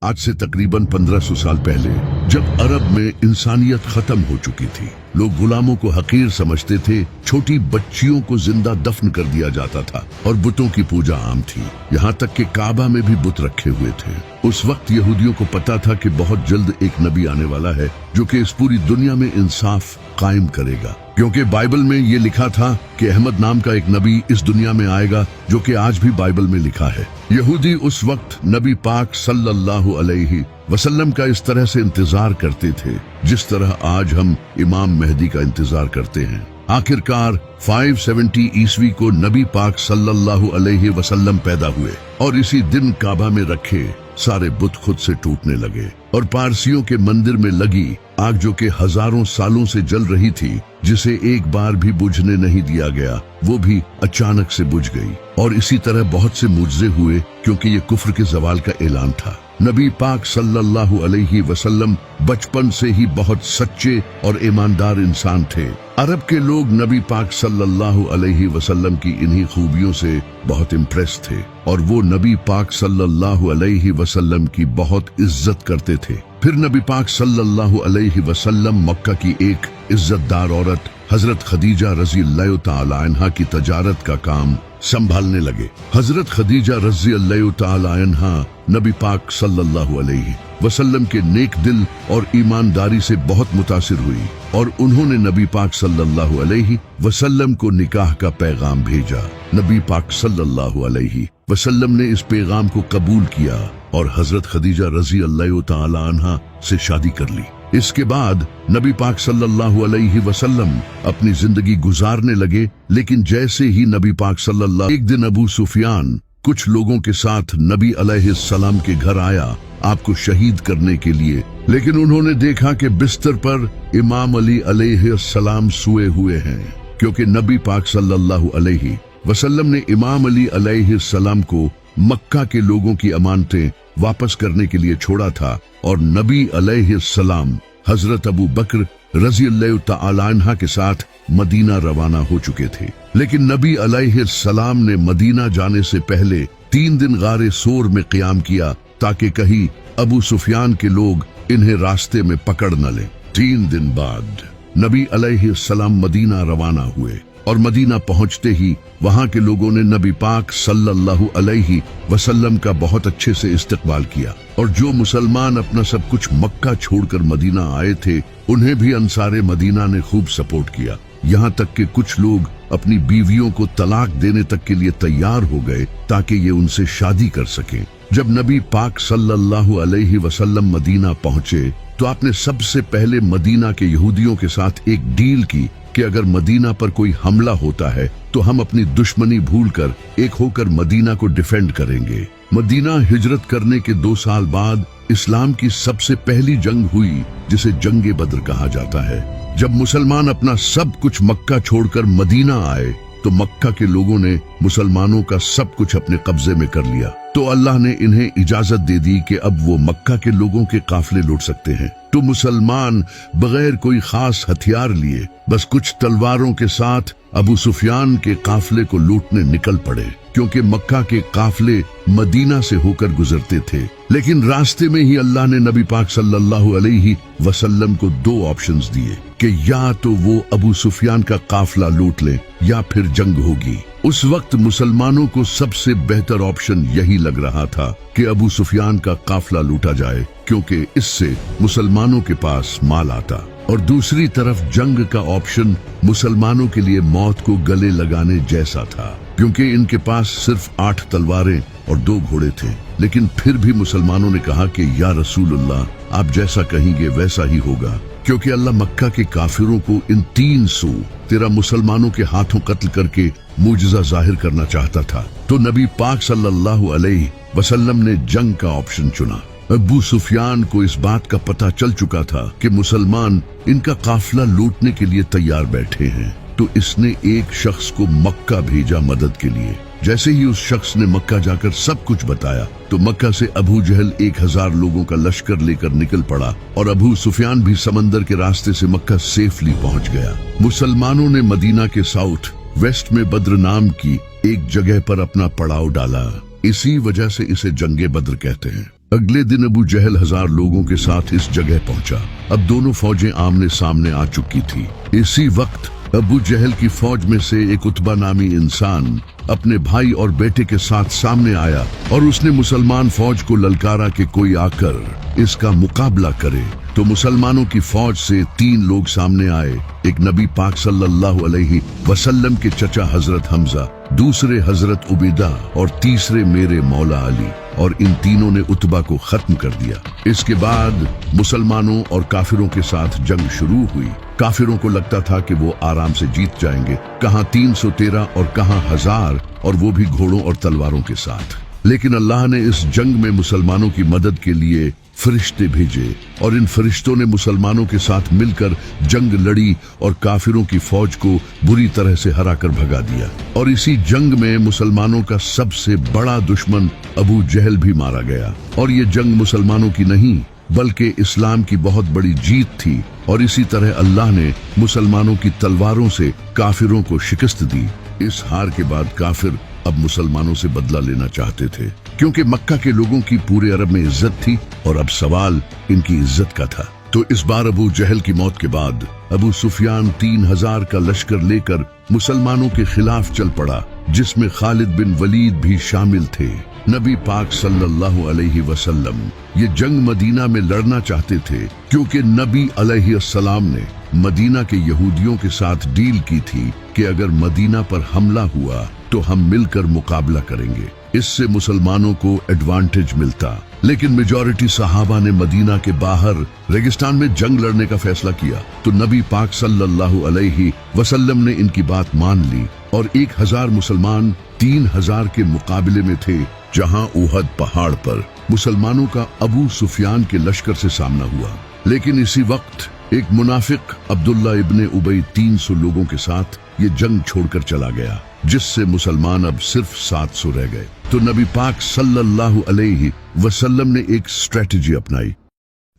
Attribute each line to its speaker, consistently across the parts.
Speaker 1: आज से तकरीबन 1500 साल पहले जब अरब में इंसानियत खत्म हो चुकी थी, लोग गुलामों को हकीर समझते थे, छोटी बच्चियों को जिंदा दफन कर दिया जाता था और बुतों की पूजा आम थी। यहाँ तक कि काबा में भी बुत रखे हुए थे। उस वक्त यहूदियों को पता था कि बहुत जल्द एक नबी आने वाला है जो कि इस पूरी दुनिया में इंसाफ कायम करेगा, क्योंकि बाइबल में ये लिखा था कि अहमद नाम का एक नबी इस दुनिया में आएगा, जो कि आज भी बाइबल में लिखा है। यहूदी उस वक्त नबी पाक सल्लल्लाहु अलैहि वसल्लम का इस तरह से इंतजार करते थे जिस तरह आज हम इमाम मेहदी का इंतजार करते हैं। आखिरकार 570 ईस्वी को नबी पाक सल्लल्लाहु अलैहि वसल्लम पैदा हुए और इसी दिन काबा में रखे सारे बुत खुद से टूटने लगे और पारसियों के मंदिर में लगी आग, जो कि हजारों सालों से जल रही थी, जिसे एक बार भी बुझने नहीं दिया गया, वो भी अचानक से बुझ गई। और इसी तरह बहुत से मुजज़े हुए, क्योंकि ये कुफ्र के जवाल का ऐलान था। नबी पाक सल्लल्लाहु अलैहि वसल्लम बचपन से ही बहुत सच्चे और ईमानदार इंसान थे। अरब के लोग नबी पाक सल्लल्लाहु अलैहि वसल्लम की इन्हीं खूबियों से बहुत इम्प्रेस थे और वो नबी पाक सल्लल्लाहु अलैहि वसल्लम की बहुत इज्जत करते थे। फिर नबी पाक सल्लल्लाहु अलैहि वसल्लम मक्का की एक इज्जतदार औरत हजरत खदीजा रज़ी अल्लाह तआला अन्हा की तजारत का काम संभालने लगे। हजरत खदीजा रज़ी अल्लाह तआला अन्हा नबी पाक सल्लल्लाहु अलैहि वसल्लम के नेक दिल और ईमानदारी से बहुत मुतासिर हुई और उन्होंने नबी पाक सल्लल्लाहु अलैहि वसल्लम को निकाह का पैगाम भेजा। नबी पाक सल्लल्लाहु अलैहि वसल्लम ने इस पैगाम को कबूल किया और हजरत खदीजा रज़ी अल्लाह तआला अन्हा से शादी कर ली। इसके बाद नबी पाक सल्लल्लाहु अलैहि वसल्लम अपनी जिंदगी गुजारने लगे, लेकिन जैसे ही नबी पाक सल्लल्लाहु एक दिन अबू सुफियान कुछ लोगों के साथ नबी अलैहिस्सलाम के घर आया आपको शहीद करने के लिए, लेकिन उन्होंने देखा कि बिस्तर पर इमाम अली अलैहिस्सलाम सोए हुए हैं, क्योंकि नबी पाक सल्लल्लाहु अलैहि वसल्लम ने इमाम अली अलैहिस्सलाम को मक्का के लोगों की अमानतें वापस करने के लिए छोड़ा था और नबी अलैहिस्सलाम हजरत अबू बकर रज़ी अल्लाह तआला अन्हा के साथ मदीना रवाना हो चुके थे। लेकिन नबी अलैहिस्सलाम ने मदीना जाने से पहले 3 दिन गारे सोर में क़याम किया ताकि कहीं अबू सुफियान के लोग इन्हें रास्ते में पकड़ न लें। 3 दिन बाद नबी अलैहिस्सलाम मदीना रवाना हुए और मदीना पहुंचते ही वहां के लोगों ने नबी पाक सल्लल्लाहु अलैहि वसल्लम का बहुत अच्छे से इस्तकबाल किया और जो मुसलमान अपना सब कुछ मक्का छोड़कर मदीना आए थे उन्हें भी अंसारे मदीना ने खूब सपोर्ट किया। यहाँ तक कि कुछ लोग अपनी बीवियों को तलाक देने तक के लिए तैयार हो गए ताकि ये उनसे शादी कर सकें। जब नबी पाक सल्लल्लाहु अलैहि वसल्लम मदीना पहुंचे तो आपने सबसे पहले मदीना के यहूदियों के साथ एक डील की कि अगर मदीना पर कोई हमला होता है तो हम अपनी दुश्मनी भूलकर एक होकर मदीना को डिफेंड करेंगे। मदीना हिजरत करने के 2 साल बाद इस्लाम की सबसे पहली जंग हुई, जिसे जंगे बद्र कहा जाता है। जब मुसलमान अपना सब कुछ मक्का छोड़कर मदीना आए तो मक्का के लोगों ने मुसलमानों का सब कुछ अपने कब्जे में कर लिया, तो अल्लाह ने इन्हें इजाजत दे दी कि अब वो मक्का के लोगों के काफिले लूट सकते हैं। तो मुसलमान बगैर कोई खास हथियार लिए बस कुछ तलवारों के साथ अबू सुफियान के काफिले को लूटने निकल पड़े, क्योंकि मक्का के काफिले मदीना से होकर गुजरते थे। लेकिन रास्ते में ही अल्लाह ने नबी पाक सल्लल्लाहु अलैहि वसल्लम को 2 ऑप्शंस दिए कि या तो वो अबू सुफियान का काफिला लूट ले या फिर जंग होगी। उस वक्त मुसलमानों को सबसे बेहतर ऑप्शन यही लग रहा था कि अबू सुफियान का काफिला लूटा जाए, क्योंकि इससे मुसलमानों के पास माल आता, और दूसरी तरफ जंग का ऑप्शन मुसलमानों के लिए मौत को गले लगाने जैसा था, क्योंकि इनके पास सिर्फ 8 तलवारें और 2 घोड़े थे। लेकिन फिर भी मुसलमानों ने कहा कि या रसूलुल्लाह, आप जैसा कहेंगे वैसा ही होगा, क्योंकि अल्लाह मक्का के काफिरों को इन 313 मुसलमानों के हाथों कत्ल करके मुजज़ा जाहिर करना चाहता था। तो नबी पाक सल्लल्लाहु अलैहि वसल्लम ने जंग का ऑप्शन चुना। अबू सुफियान को इस बात का पता चल चुका था कि मुसलमान इनका काफिला लूटने के लिए तैयार बैठे हैं, तो इसने एक शख्स को मक्का भेजा मदद के लिए। जैसे ही उस शख्स ने मक्का जाकर सब कुछ बताया तो मक्का से अबू जहल 1000 लोगों का लश्कर लेकर निकल पड़ा और अबू सुफियान भी समंदर के रास्ते से मक्का सेफली पहुंच गया। मुसलमानों ने मदीना के साउथ वेस्ट में बद्र नाम की एक जगह पर अपना पड़ाव डाला। इसी वजह से इसे जंगे बद्र कहते हैं। अगले दिन अबू जहल 1000 लोगों के साथ इस जगह पहुंचा। अब दोनों फौजें आमने सामने आ चुकी थी। इसी वक्त अबू जहल की फौज में से एक उतबा नामी इंसान अपने भाई और बेटे के साथ सामने आया और उसने मुसलमान फौज को ललकारा कि कोई आकर इसका मुकाबला करे। तो मुसलमानों की फौज से 3 लोग सामने आए। एक नबी पाक सल्लल्लाहु अलैहि वसल्लम के चचा हजरत हमजा, दूसरे हजरत उबैदा और तीसरे मेरे मौला अली, और इन तीनों ने उतबा को खत्म कर दिया। इसके बाद मुसलमानों और काफिरों के साथ जंग शुरू हुई। काफिरों को लगता था कि वो आराम से जीत जाएंगे, कहां 313 और कहां 1000, और वो भी घोड़ों और तलवारों के साथ। लेकिन अल्लाह ने इस जंग में मुसलमानों की मदद के लिए फरिश्ते भेजे और इन फरिश्तों ने मुसलमानों के साथ मिलकर जंग लड़ी और काफिरों की फौज को बुरी तरह से हराकर भगा दिया। और इसी जंग में मुसलमानों का सबसे बड़ा दुश्मन अबू जहल भी मारा गया। और ये जंग मुसलमानों की नहीं बल्कि इस्लाम की बहुत बड़ी जीत थी। और इसी तरह अल्लाह ने मुसलमानों की तलवारों से काफिरों को शिकस्त दी। इस हार के बाद काफिर अब मुसलमानों से बदला लेना चाहते थे, क्योंकि मक्का के लोगों की पूरे अरब में इज्जत थी और अब सवाल इनकी इज्जत का था। तो इस बार अबू जहल की मौत के बाद अबू सुफियान 3000 का लश्कर लेकर मुसलमानों के खिलाफ चल पड़ा, जिसमें खालिद बिन वलीद भी शामिल थे। नबी पाक सल्लल्लाहु अलैहि वसल्लम ये जंग मदीना में लड़ना चाहते थे, क्योंकि नबी अलैहिस्सलाम ने मदीना के यहूदियों के साथ डील की थी कि अगर मदीना पर हमला हुआ तो हम मिलकर मुकाबला करेंगे। इससे मुसलमानों को एडवांटेज मिलता। लेकिन मेजॉरिटी सहाबा ने मदीना के बाहर रेगिस्तान में जंग लड़ने का फैसला किया। तो नबी पाक सल्लल्लाहु अलैहि वसल्लम ने इनकी बात मान ली और 1000 मुसलमान 3000 के मुकाबले में थे, जहां उहद पहाड़ पर मुसलमानों का अबू सुफियान के लश्कर से सामना हुआ। लेकिन इसी वक्त एक मुनाफिक अब्दुल्ला इब्ने उबई 300 लोगों के साथ ये जंग छोड़कर चला गया, जिससे मुसलमान अब सिर्फ 700 रह गए। तो नबी पाक सल्लल्लाहु अलैहि वसल्लम ने एक स्ट्रेटजी अपनाई।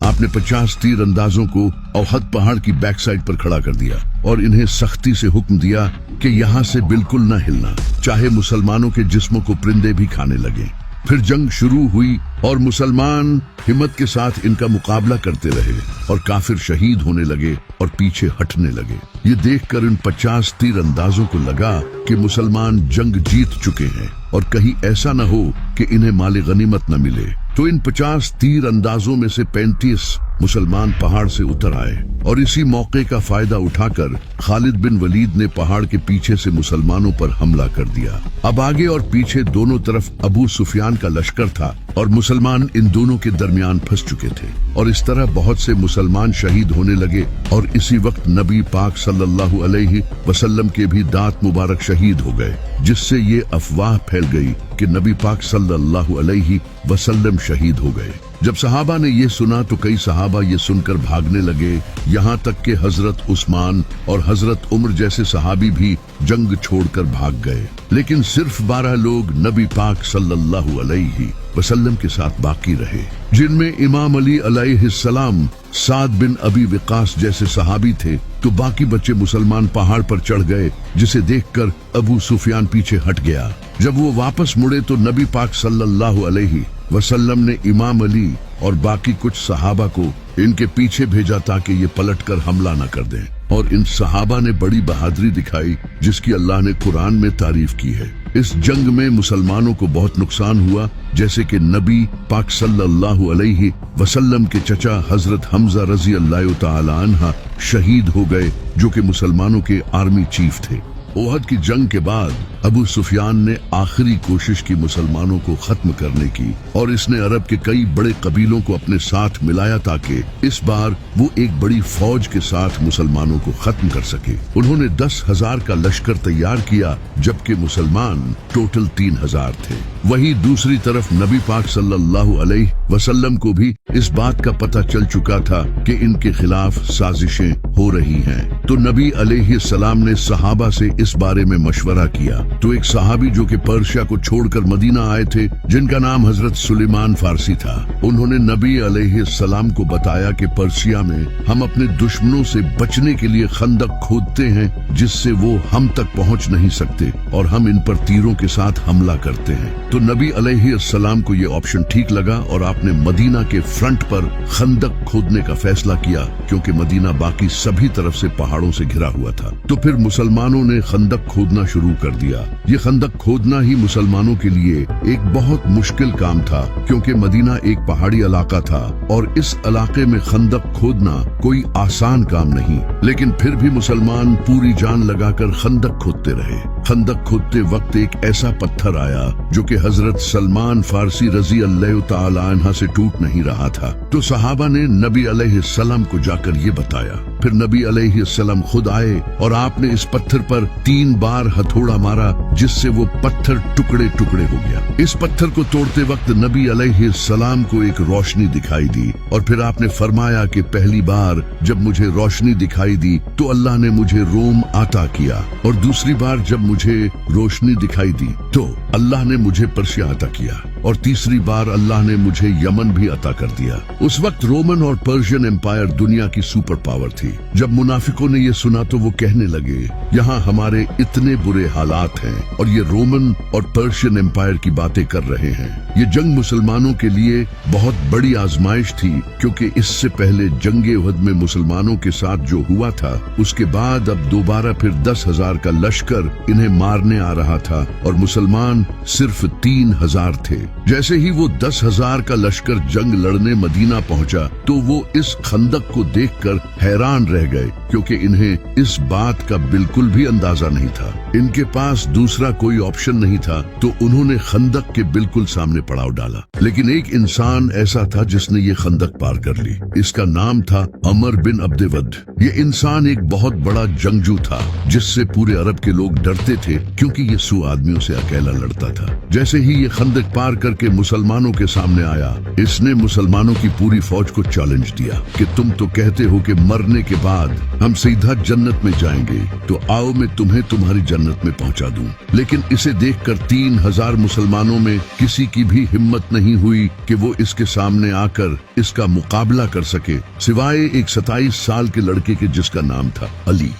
Speaker 1: आपने 50 तीर अंदाजों को उहद पहाड़ की बैक साइड पर खड़ा कर दिया और इन्हें सख्ती से हुक्म दिया कि यहाँ से बिल्कुल न हिलना, चाहे मुसलमानों के जिस्मों को परिंदे भी खाने लगे। फिर जंग शुरू हुई और मुसलमान हिम्मत के साथ इनका मुकाबला करते रहे और काफिर शहीद होने लगे और पीछे हटने लगे। ये देखकर इन 50 तीर अंदाजों को लगा कि मुसलमान जंग जीत चुके हैं और कहीं ऐसा न हो कि इन्हें माले गनीमत न मिले। तो इन 50 तीर अंदाजों में से 35 मुसलमान पहाड़ से उतर आए और इसी मौके का फायदा उठाकर खालिद बिन वलीद ने पहाड़ के पीछे से मुसलमानों पर हमला कर दिया। अब आगे और पीछे दोनों तरफ अबू सुफियान का लश्कर था और मुसलमान इन दोनों के दरमियान फंस चुके थे और इस तरह बहुत से मुसलमान शहीद होने लगे। और इसी वक्त नबी पाक सल्लल्लाहु अलैहि वसल्लम के भी दांत मुबारक शहीद हो गए, जिससे ये अफवाह फैल गई कि नबी पाक सल्लल्लाहु अलैहि वसल्लम शहीद हो गए। जब सहाबा ने ये सुना तो कई सहाबा ये सुनकर भागने लगे, यहाँ तक कि हजरत उस्मान और हजरत उमर जैसे सहाबी भी जंग छोड़कर भाग गए। लेकिन सिर्फ 12 लोग नबी पाक सल्लल्लाहु अलैहि वसल्लम के साथ बाकी रहे, जिनमें इमाम अली अलैहिस्सलाम, साद बिन अबी वक़ास जैसे सहाबी थे। तो बाकी बच्चे मुसलमान पहाड़ पर चढ़ गए, जिसे देखकर अबू सुफियान पीछे हट गया। जब वो वापस मुड़े तो नबी पाक सल्लल्लाहु अलैहि वसल्लम ने इमाम अली और बाकी कुछ सहाबा को इनके पीछे भेजा ताकि ये पलटकर हमला न कर दें। और इन सहाबा ने बड़ी बहादुरी दिखाई, जिसकी अल्लाह ने कुरान में तारीफ की है। इस जंग में मुसलमानों को बहुत नुकसान हुआ, जैसे कि नबी पाक सल्लल्लाहु अलैहि वसल्लम के चचा हजरत हमजा रजी अल्लाह तआला अन्हा शहीद हो गए, जो कि मुसलमानों के आर्मी चीफ थे। ओहद की जंग के बाद अबू सुफियान ने आखिरी कोशिश की मुसलमानों को खत्म करने की और इसने अरब के कई बड़े कबीलों को अपने साथ मिलाया ताकि इस बार वो एक बड़ी फौज के साथ मुसलमानों को खत्म कर सके। उन्होंने 10,000 का लश्कर तैयार किया, जबकि मुसलमान टोटल 3000 थे। वहीं दूसरी तरफ नबी पाक सल्लल्लाहु अलैहि वसल्लम को भी इस बात का पता चल चुका था कि इनके खिलाफ साजिशें हो रही हैं। तो नबी अलैहिस्सलाम ने सहाबा से इस बारे में मशवरा किया तो एक सहाबी जो कि पर्शिया को छोड़कर मदीना आए थे, जिनका नाम हजरत सुलेमान फारसी था, उन्होंने नबी अलैहिस्सलाम को बताया कि पर्शिया में हम अपने दुश्मनों से बचने के लिए खंदक खोदते हैं जिससे वो हम तक पहुंच नहीं सकते और हम इन पर तीरों के साथ हमला करते हैं। तो नबी अलैहिस्सलाम को ये ऑप्शन ठीक लगा और आपने मदीना के फ्रंट पर खंदक खोदने का फैसला किया, क्योंकि मदीना बाकी सभी तरफ से पहाड़ों से घिरा हुआ था। तो फिर मुसलमानों ने खंदक खोदना शुरू कर दिया। ये खंदक खोदना ही मुसलमानों के लिए एक बहुत मुश्किल काम था, क्योंकि मदीना एक पहाड़ी इलाका था और इस इलाके में खंदक खोदना कोई आसान काम नहीं। लेकिन फिर भी मुसलमान पूरी जान लगाकर खंदक खोदते रहे। खंदक खोदते वक्त एक ऐसा पत्थर आया जो कि हजरत सलमान फारसी रजी अल्लाह तआला अन्हा से टूट नहीं रहा था। तो सहाबा ने नबी अलैहिस्सलाम को जाकर ये बताया। फिर नबी अलैहिस्सलाम खुद आए और आपने इस पत्थर पर 3 बार हथौड़ा मारा, जिससे वो पत्थर टुकड़े टुकड़े हो गया। इस पत्थर को तोड़ते वक्त नबी अलैहिस्सलाम को एक रोशनी दिखाई दी और फिर आपने फरमाया कि पहली बार जब मुझे रोशनी दिखाई दी तो अल्लाह ने मुझे रोम अता किया, और दूसरी बार जब मुझे रोशनी दिखाई दी तो अल्लाह ने मुझे पर्शिया अता किया, और तीसरी बार अल्लाह ने मुझे यमन भी अता कर दिया। उस वक्त रोमन और पर्शियन एम्पायर दुनिया की सुपर पावर थी। जब मुनाफिकों ने ये सुना तो वो कहने लगे, यहाँ हमारे इतने बुरे हालात हैं और ये रोमन और पर्शियन एम्पायर की बातें कर रहे हैं। ये जंग मुसलमानों के लिए बहुत बड़ी आजमाइश थी, क्योंकि इससे पहले जंगे उहद में मुसलमानों के साथ जो हुआ था, उसके बाद अब दोबारा फिर 10,000 का लश्कर इन्हें मारने आ रहा था और मुसलमान सिर्फ 3,000 थे। जैसे ही वो 10,000 का लश्कर जंग लड़ने मदीना पहुंचा तो वो इस खंदक को देखकर हैरान रह गए, क्योंकि इन्हें इस बात का बिल्कुल भी अंदाजा नहीं था। इनके पास दूसरा कोई ऑप्शन नहीं था, तो उन्होंने खंदक के बिल्कुल सामने पड़ाव डाला। लेकिन एक इंसान ऐसा था जिसने ये खंदक पार कर ली। इसका नाम था अमर बिन अब्दे वद। ये इंसान एक बहुत बड़ा जंगजू था, जिससे पूरे अरब के लोग डरते थे, क्योंकि ये 100 आदमियों से अकेला लड़ता था। जैसे ही ये खंदक पार करके मुसलमानों के सामने आया, इसने मुसलमानों की पूरी फौज को चैलेंज दिया कि तुम तो कहते हो कि मरने के बाद हम सीधा जन्नत में जाएंगे, तो आओ मैं तुम्हें तुम्हारी जन्नत में पहुंचा दूं। लेकिन इसे देखकर 3,000 मुसलमानों में किसी की भी हिम्मत नहीं हुई कि वो इसके सामने आकर इसका मुकाबला कर सके, सिवाय एक 27 साल के लड़के के जिसका नाम था अली।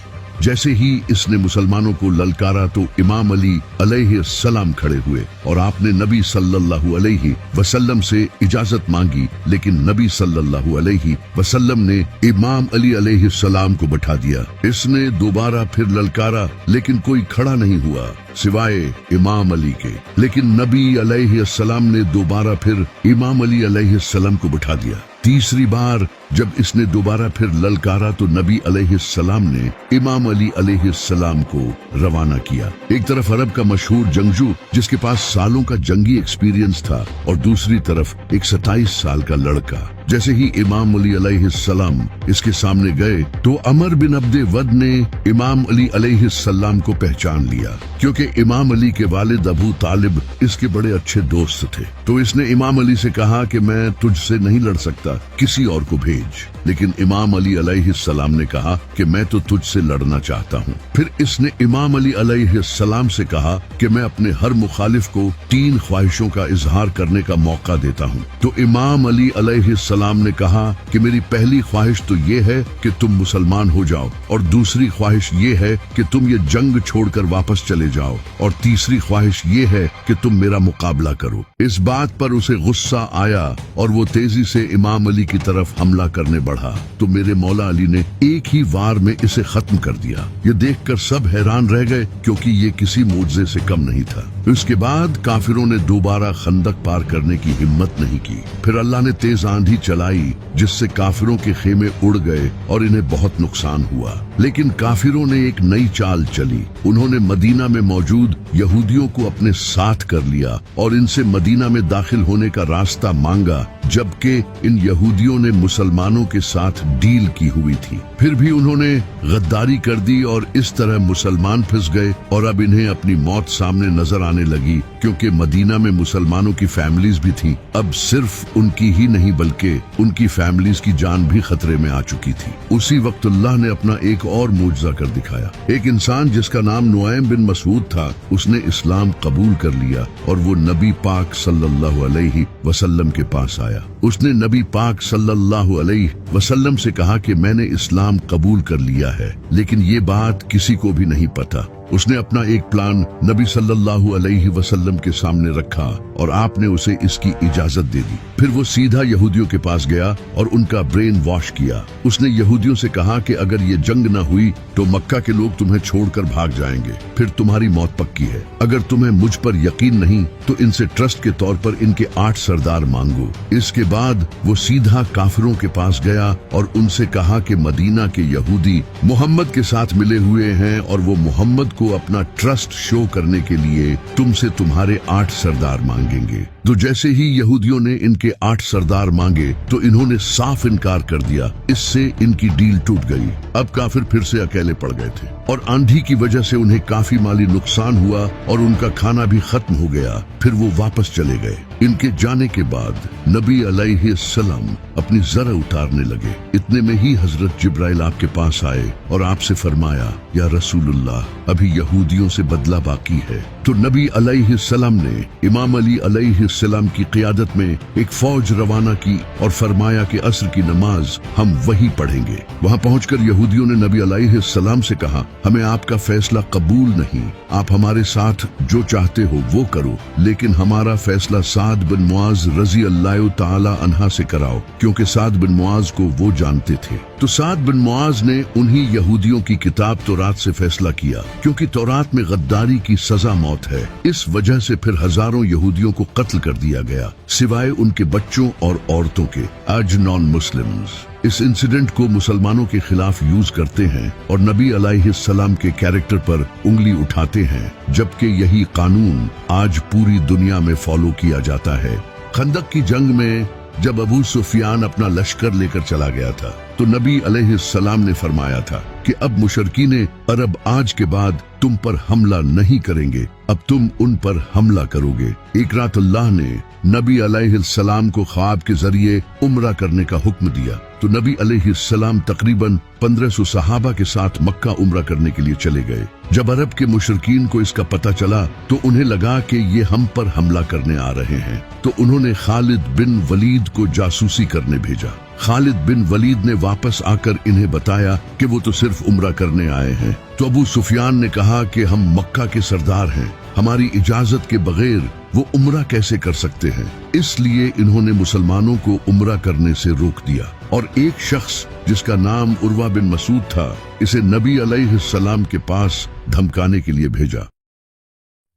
Speaker 1: जैसे ही इसने मुसलमानों को ललकारा तो इमाम अली अलैहिस्सलाम खड़े हुए और आपने नबी सल्लल्लाहु अलैहि वसल्लम से इजाजत मांगी, लेकिन नबी सल्लल्लाहु अलैहि वसल्लम ने इमाम अली अलैहिस्सलाम को बैठा दिया। इसने दोबारा फिर ललकारा, लेकिन कोई खड़ा नहीं हुआ सिवाय इमाम अली के। लेकिन नबी अलैहिस्सलाम ने दोबारा फिर इमाम अली अलैहिस्सलाम को बैठा दिया। तीसरी बार जब इसने दोबारा फिर ललकारा तो नबी अलैहिस्सलाम ने इमाम अली अलैहिस्सलाम को रवाना किया। एक तरफ अरब का मशहूर जंगजू जिसके पास सालों का जंगी एक्सपीरियंस था, और दूसरी तरफ एक 27 साल का लड़का। जैसे ही इमाम अली अलैहिस्सलाम इसके सामने गए तो अमर बिन अब्दे वद ने इमाम अली अलैहिस्सलाम को पहचान लिया, क्योंकि इमाम अली के वालिद अबू तालिब इसके बड़े अच्छे दोस्त थे। तो इसने इमाम अली से कहा कि मैं तुझसे नहीं लड़ सकता, किसी और को भेज। लेकिन इमाम अली अलैहिस्सलाम ने कहा कि मैं तो तुझसे लड़ना चाहता हूँ। फिर इसने इमाम अली अलैहिस्सलाम से कहा कि मैं अपने हर मुखालिफ को 3 ख्वाहिशों का इजहार करने का मौका देता हूँ। तो इमाम अली अलैहिस्सलाम ने कहा कि मेरी पहली ख्वाहिश तो ये है कि तुम मुसलमान हो जाओ, और दूसरी ख्वाहिश ये है कि तुम ये जंग छोड़कर वापस चले जाओ, और तीसरी ख्वाहिश ये है कि तुम मेरा मुकाबला करो। इस बात पर उसे गुस्सा आया और वो तेजी से इमाम अली की तरफ हमला करने बढ़ा, तो मेरे मौला अली ने एक ही वार में इसे खत्म कर दिया। ये देखकर सब हैरान रह गए, क्योंकि ये किसी मोजज़े से कम नहीं था। उसके बाद काफिरों ने दोबारा खंदक पार करने की हिम्मत नहीं की। फिर अल्लाह ने तेज आंधी चलाई, जिससे काफिरों के खेमे उड़ गए और इन्हें बहुत नुकसान हुआ। लेकिन काफिरों ने एक नई चाल चली। उन्होंने मदीना में मौजूद यहूदियों को अपने साथ कर लिया और इनसे मदीना में दाखिल होने का रास्ता मांगा, जबकि इन यहूदियों ने मुसलमानों के साथ डील की हुई थी। फिर भी उन्होंने गद्दारी कर दी और इस तरह मुसलमान फंस गए, और अब इन्हें अपनी मौत सामने नजर आने लगी क्योंकि मदीना में मुसलमानों की फैमिलीज भी थी। अब सिर्फ उनकी ही नहीं बल्कि उनकी फैमिलीज की जान भी खतरे में आ चुकी थी। उसी वक्त अल्लाह ने अपना एक और मुजज़ा कर दिखाया। एक इंसान जिसका नाम नुआइम बिन मसूद था, उसने इस्लाम कबूल कर लिया और वो नबी पाक सल्लल्लाहु अलैहि वसल्लम के पास आया। उसने नबी पाक सल्लल्लाहु अलैहि वसल्लम से कहा कि मैंने इस्लाम कबूल कर लिया है, लेकिन ये बात किसी को भी नहीं पता। उसने अपना एक प्लान नबी सल्लल्लाहु अलैहि वसल्लम के सामने रखा और आपने उसे इसकी इजाजत दे दी। फिर वो सीधा यहूदियों के पास गया और उनका ब्रेन वॉश किया। उसने यहूदियों से कहा कि अगर ये जंग न हुई तो मक्का के लोग तुम्हें छोड़कर भाग जाएंगे, फिर तुम्हारी मौत पक्की है। अगर तुम्हें मुझ पर यकीन नहीं तो इनसे ट्रस्ट के तौर पर इनके 8 सरदार मांगो। इसके बाद वो सीधा काफिरों के पास गया और उनसे कहा कि मदीना के यहूदी मोहम्मद के साथ मिले हुए हैं और वो मोहम्मद को अपना ट्रस्ट शो करने के लिए तुमसे तुम्हारे 8 सरदार मांगेंगे। तो जैसे ही यहूदियों ने इनके 8 सरदार मांगे तो इन्होंने साफ इनकार कर दिया। इससे इनकी डील टूट गई। अब काफिर फिर से अकेले पड़ गए थे और आंधी की वजह से उन्हें काफी माली नुकसान हुआ और उनका खाना भी खत्म हो गया। फिर वो वापस चले गए। इनके जाने के बाद नबी अलैहिस्सलाम अपनी जरा उतारने लगे। इतने में ही हजरत जिब्राइल आपके पास आए और आपसे फरमाया, या रसूलुल्लाह, अभी यहूदियों से बदला बाकी है। तो नबी अलैहिस्सलाम ने इमाम अली अलैहिस्सलाम की क़ियादत में एक फौज रवाना की और फरमाया कि असर की नमाज हम वही पढ़ेंगे। वहां पहुंचकर यहूदियों ने नबी अलैहिस्सलाम से कहा, हमें आपका फैसला कबूल नहीं, आप हमारे साथ जो चाहते हो वो करो, लेकिन हमारा फैसला साद बिन मुआज रजी अल्लाह ताला अन्हा से कराओ, क्योंकि साद बिन मुआज को वो जानते थे। तो साद बिन मुआज ने उन्हीं यहूदियों की किताब तौरात से फैसला किया, क्योंकि तौरात में गद्दारी की सजा मौत है। इस वजह से फिर हजारों यहूदियों को कत्ल कर दिया गया, सिवाय उनके बच्चों और औरतों के। आज नॉन मुस्लिम्स इस इंसिडेंट को मुसलमानों के खिलाफ यूज करते हैं और नबी अलैहिस्सलाम के कैरेक्टर पर उंगली उठाते हैं, जबकि यही कानून आज पूरी दुनिया में फॉलो किया जाता है। खंदक की जंग में जब अबू सुफियान अपना लश्कर लेकर चला गया था तो नबी अलैहिस्सलाम ने फरमाया था कि अब मुशरकीने अरब आज के बाद तुम पर हमला नहीं करेंगे, अब तुम उन पर हमला करोगे। एक रात अल्लाह ने नबी अलैहिस्सलाम को ख्वाब के जरिए उम्रा करने का हुक्म दिया। तो नबी अलैहिस्सलाम तकरीबन 1500 सहाबा के साथ मक्का उम्रा करने के लिए चले गए। जब अरब के मुशरकीन को इसका पता चला तो उन्हें लगा कि ये हम पर हमला करने आ रहे हैं, तो उन्होंने खालिद बिन वलीद को जासूसी करने भेजा। खालिद बिन वलीद ने वापस आकर इन्हें बताया कि वो तो सिर्फ उम्रा करने आए हैं। तो अबू सुफियान ने कहा कि हम मक्का के सरदार हैं, हमारी इजाजत के बगैर वो उम्रा कैसे कर सकते हैं। इसलिए इन्होंने मुसलमानों को उम्रा करने से रोक दिया और एक शख्स जिसका नाम उर्वा बिन मसूद था, इसे नबी अलैहिस्सलाम के पास धमकाने के लिए भेजा।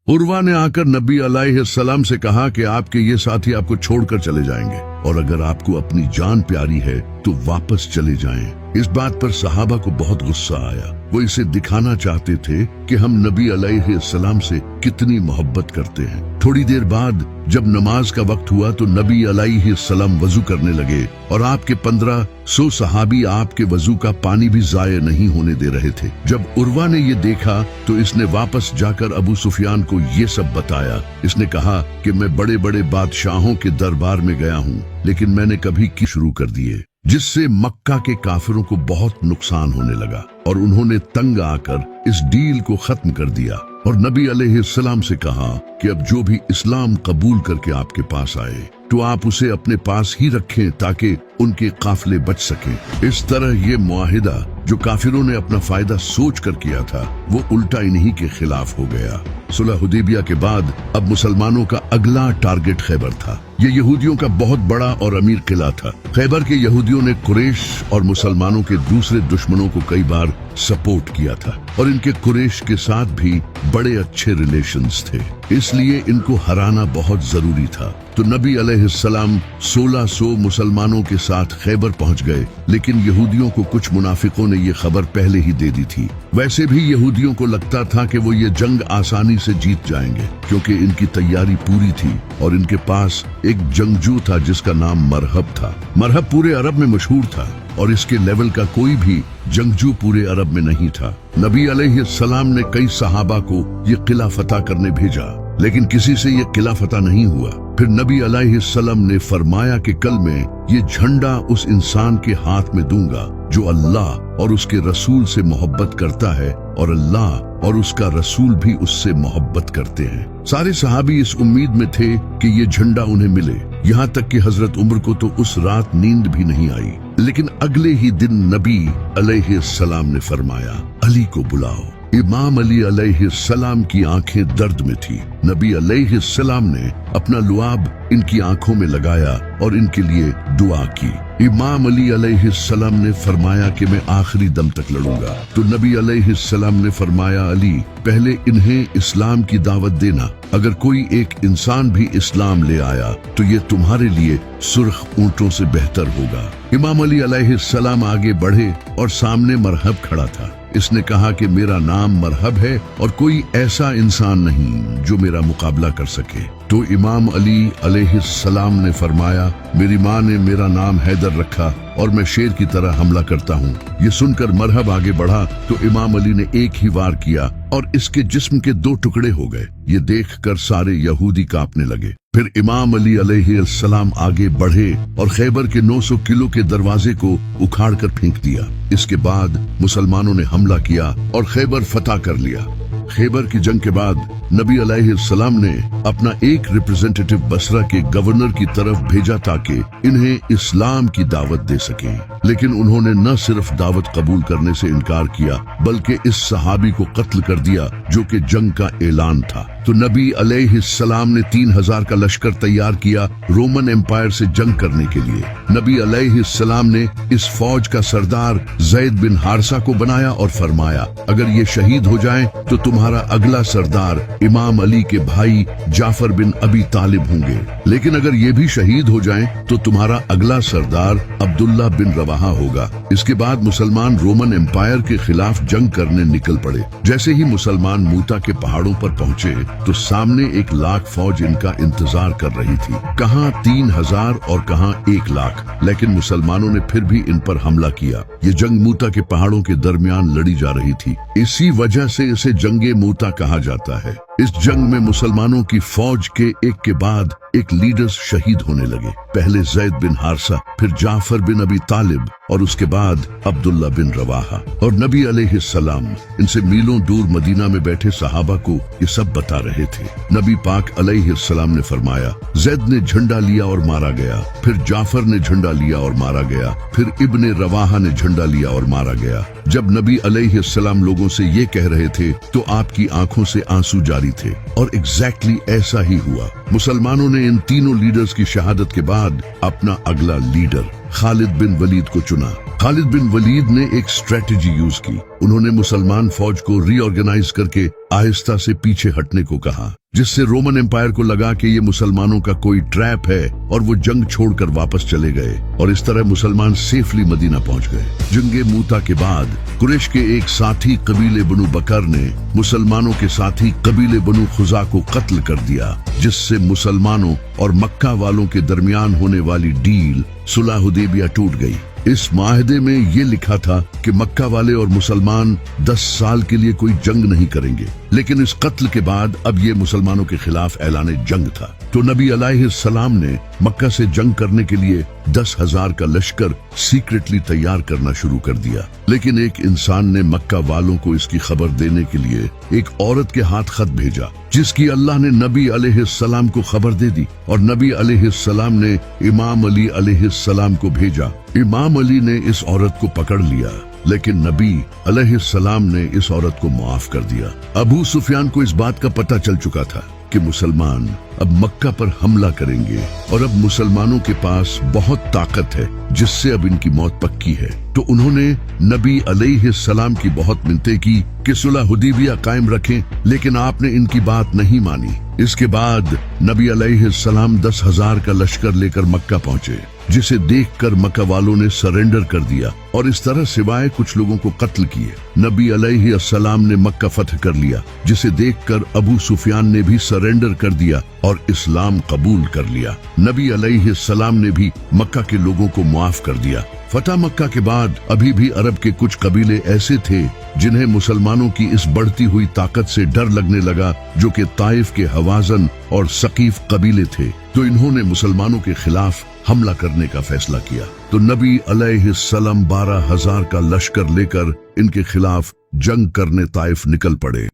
Speaker 1: उर्वा ने आकर नबी अलैहिस्सलाम से कहा कि आपके ये साथी आपको छोड़कर चले जाएंगे और अगर आपको अपनी जान प्यारी है तो वापस चले जाएं। इस बात पर सहाबा को बहुत गुस्सा आया। वो इसे दिखाना चाहते थे कि हम नबी अलैहिस्सलाम से कितनी मोहब्बत करते हैं। थोड़ी देर बाद जब नमाज का वक्त हुआ तो नबी अलैहिस्सलाम वजू करने लगे और आपके 1500 सहाबी आपके वजू का पानी भी जाया नहीं होने दे रहे थे। जब उर्वा ने ये देखा तो इसने वापस जाकर अबू सुफियान को ये सब बताया। इसने कहा कि मैं बड़े बड़े बादशाहों के दरबार में गया हूँ, लेकिन मैंने कभी की शुरू कर दिए, जिससे मक्का के काफिरों को बहुत नुकसान होने लगा और उन्होंने तंग आकर इस डील को खत्म कर दिया और नबी अलैहिस्सलाम से कहा कि अब जो भी इस्लाम कबूल करके आपके पास आए तो आप उसे अपने पास ही रखें ताकि उनके काफिले बच सकें। इस तरह ये मुआहिदा जो काफिरों ने अपना फायदा सोच कर किया था वो उल्टा इन्हीं के खिलाफ हो गया। सुलह हुदैबिया के बाद अब मुसलमानों का अगला टारगेट खैबर था। ये यहूदियों का बहुत बड़ा और अमीर किला था। खैबर के यहूदियों ने कुरैश और मुसलमानों के दूसरे दुश्मनों को कई बार सपोर्ट किया था और इनके कुरैश के साथ भी बड़े अच्छे रिलेशंस थे, इसलिए इनको हराना बहुत जरूरी था। तो नबी अलैहिस्सलाम 1600 मुसलमानों के साथ खैबर पहुंच गए, लेकिन यहूदियों को कुछ मुनाफिकों ने ये खबर पहले ही दे दी थी। वैसे भी यहूदियों को लगता था कि वो ये जंग आसानी से जीत जाएंगे, क्योंकि इनकी तैयारी पूरी थी और इनके पास एक जंगजू था जिसका नाम मरहब था। मरहब पूरे अरब में मशहूर था और इसके लेवल का कोई भी जंगजू पूरे अरब में नहीं था। नबी अलैहिस्सलाम ने कई सहाबा को ये किला फतह करने भेजा। लेकिन किसी से ये किला फतह नहीं हुआ। फिर नबी अलैहिस्सलाम ने फरमाया कि कल मैं ये झंडा उस इंसान के हाथ में दूंगा जो अल्लाह और उसके रसूल से मोहब्बत करता है और अल्लाह और उसका रसूल भी उससे मोहब्बत करते हैं। सारे सहाबी इस उम्मीद में थे कि ये झंडा उन्हें मिले, यहाँ तक कि हजरत उमर को तो उस रात नींद भी नहीं आई। लेकिन अगले ही दिन नबी अलैहिस्सलाम ने फरमाया, अली को बुलाओ। इमाम अली अलैहिस्सलाम की आंखें दर्द में थी। नबी अलैहिस्सलाम ने अपना लुआब इनकी आंखों में लगाया और इनके लिए दुआ की। इमाम अली अलैहिस्सलाम ने फरमाया कि मैं आखिरी दम तक लड़ूंगा। तो नबी अलैहिस्सलाम ने फरमाया, अली पहले इन्हें इस्लाम की दावत देना। अगर कोई एक इंसान भी इस्लाम ले आया तो ये तुम्हारे लिए सुर्ख ऊंटों से बेहतर होगा। इमाम अली अलैहिस्सलाम आगे बढ़े और सामने मरहब खड़ा था। इसने कहा कि मेरा नाम मरहब है और कोई ऐसा इंसान नहीं जो मेरा मुकाबला कर सके। तो इमाम अली अलैहिस्सलाम ने फरमाया, मेरी माँ ने मेरा नाम हैदर रखा और मैं शेर की तरह हमला करता हूँ। ये सुनकर मरहब आगे बढ़ा तो इमाम अली ने एक ही वार किया और इसके जिस्म के 2 टुकड़े हो गए। ये देखकर सारे यहूदी कांपने लगे। फिर इमाम अली अलैहिस्सलाम आगे बढ़े और खैबर के 900 किलो के दरवाजे को उखाड़ कर फेंक दिया। इसके बाद मुसलमानों ने हमला किया और खैबर फतह कर लिया। खैबर की जंग के बाद नबी अलैहिस्सलाम ने अपना एक रिप्रेजेंटेटिव बसरा के गवर्नर की तरफ भेजा ताकि इन्हें इस्लाम की दावत दे सके। लेकिन उन्होंने न सिर्फ दावत कबूल करने से इनकार किया बल्कि इस सहाबी को कत्ल कर दिया जो कि जंग का ऐलान था। तो नबी अलैहिस्सलाम ने 3000 का लश्कर तैयार किया रोमन एम्पायर से जंग करने के लिए। नबी अलैहिस्सलाम ने इस फौज का सरदार ज़ैद बिन हारिसा को बनाया और फरमाया, अगर ये शहीद हो जाएं तो तुम्हारा अगला सरदार इमाम अली के भाई जाफर बिन अबी तालिब होंगे, लेकिन अगर ये भी शहीद हो जाएं तो तुम्हारा अगला सरदार अब्दुल्ला बिन रवाहा होगा। इसके बाद मुसलमान रोमन एम्पायर के खिलाफ जंग करने निकल पड़े। जैसे ही मुसलमान मूता के पहाड़ों पर पहुंचे तो सामने 1 लाख फौज इनका इंतजार कर रही थी। कहां 3000 और कहां 1 लाख, लेकिन मुसलमानों ने फिर भी इन पर हमला किया। ये जंग मूता के पहाड़ों के दरमियान लड़ी जा रही थी। इसी वजह से इसे जंगे मूता कहा जाता है। इस जंग में मुसलमानों की फौज के एक के बाद एक लीडर्स शहीद होने लगे। पहले ज़ैद बिन हारिसा, फिर जाफर बिन अबी तालिब और उसके बाद अब्दुल्ला बिन रवाहा। और नबी अलैहिस्सलाम इनसे मीलों दूर मदीना में बैठे सहाबा को ये सब बता रहे थे। नबी पाक अलैहिस्सलाम ने फरमाया, ज़ैद ने झंडा लिया और मारा गया, फिर जाफर ने झंडा लिया और मारा गया, फिर इब्ने रवाहा ने झंडा लिया और मारा गया। जब नबी अलैहिस्सलाम लोगों से ये कह रहे थे तो आपकी आंखों से आंसू जारी थे और एग्जैक्टली ऐसा ही हुआ। मुसलमानों ने इन तीनों लीडर्स की शहादत के बाद अपना अगला लीडर खालिद बिन वलीद को चुना। खालिद बिन वलीद ने एक स्ट्रेटजी यूज की। उन्होंने मुसलमान फौज को रीऑर्गेनाइज करके आहिस्ता से पीछे हटने को कहा, जिससे रोमन एम्पायर को लगा कि ये मुसलमानों का कोई ट्रैप है और वो जंग छोड़कर वापस चले गए और इस तरह मुसलमान सेफली मदीना पहुंच गए। जंगे मूता के बाद कुरैश के एक साथी कबीले बनु बकर ने मुसलमानों के साथी कबीले बनु खुजा को कत्ल कर दिया, जिससे मुसलमानों और मक्का वालों के दरमियान होने वाली डील सुलह हुदैबिया टूट गई। इस माहदे में ये लिखा था कि मक्का वाले और मुसलमान 10 साल के लिए कोई जंग नहीं करेंगे, लेकिन इस कत्ल के बाद अब ये मुसलमानों के खिलाफ ऐलान जंग था। तो नबी अलैहिस्सलाम ने मक्का से जंग करने के लिए 10,000 का लश्कर सीक्रेटली तैयार करना शुरू कर दिया। लेकिन एक इंसान ने मक्का वालों को इसकी खबर देने के लिए एक औरत के हाथ खत भेजा, जिसकी अल्लाह ने नबी अलैहिस्सलाम को खबर दे दी और नबी अलैहिस्सलाम ने इमाम अली अलैहिस्सलाम को भेजा। इमाम अली ने इस औरत को पकड़ लिया, लेकिन नबी अलैहिस्सलाम ने इस औरत को माफ कर दिया। अबू सुफियान को इस बात का पता चल चुका था कि मुसलमान अब मक्का पर हमला करेंगे और अब मुसलमानों के पास बहुत ताकत है, जिससे अब इनकी मौत पक्की है। तो उन्होंने नबी अलैहिस्सलाम की बहुत मिन्नतें की कि सुलह हुदैबिया कायम रखें, लेकिन आपने इनकी बात नहीं मानी। इसके बाद नबी अलैहिस्सलाम 10,000 का लश्कर लेकर मक्का पहुंचे। जिसे देखकर मक्का वालों ने सरेंडर कर दिया और इस तरह सिवाय कुछ लोगों को कत्ल किए। नबी अलैहिस्सलाम ने मक्का फतह कर लिया, जिसे देखकर अबू सुफियान ने भी सरेंडर कर दिया और इस्लाम कबूल कर लिया। नबी अलैहिस्सलाम ने भी मक्का के लोगों को मुआफ कर दिया। फतह मक्का के बाद अभी भी अरब के कुछ कबीले ऐसे थे जिन्हें मुसलमानों की इस बढ़ती हुई ताकत से डर लगने लगा, जो कि ताइफ के हवाजन और सकीफ कबीले थे। तो इन्होंने मुसलमानों के खिलाफ हमला करने का फैसला किया। तो नबी अलैहिस्सलाम 12,000 का लश्कर लेकर इनके खिलाफ जंग करने ताइफ निकल पड़े।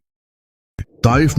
Speaker 1: ताइफ में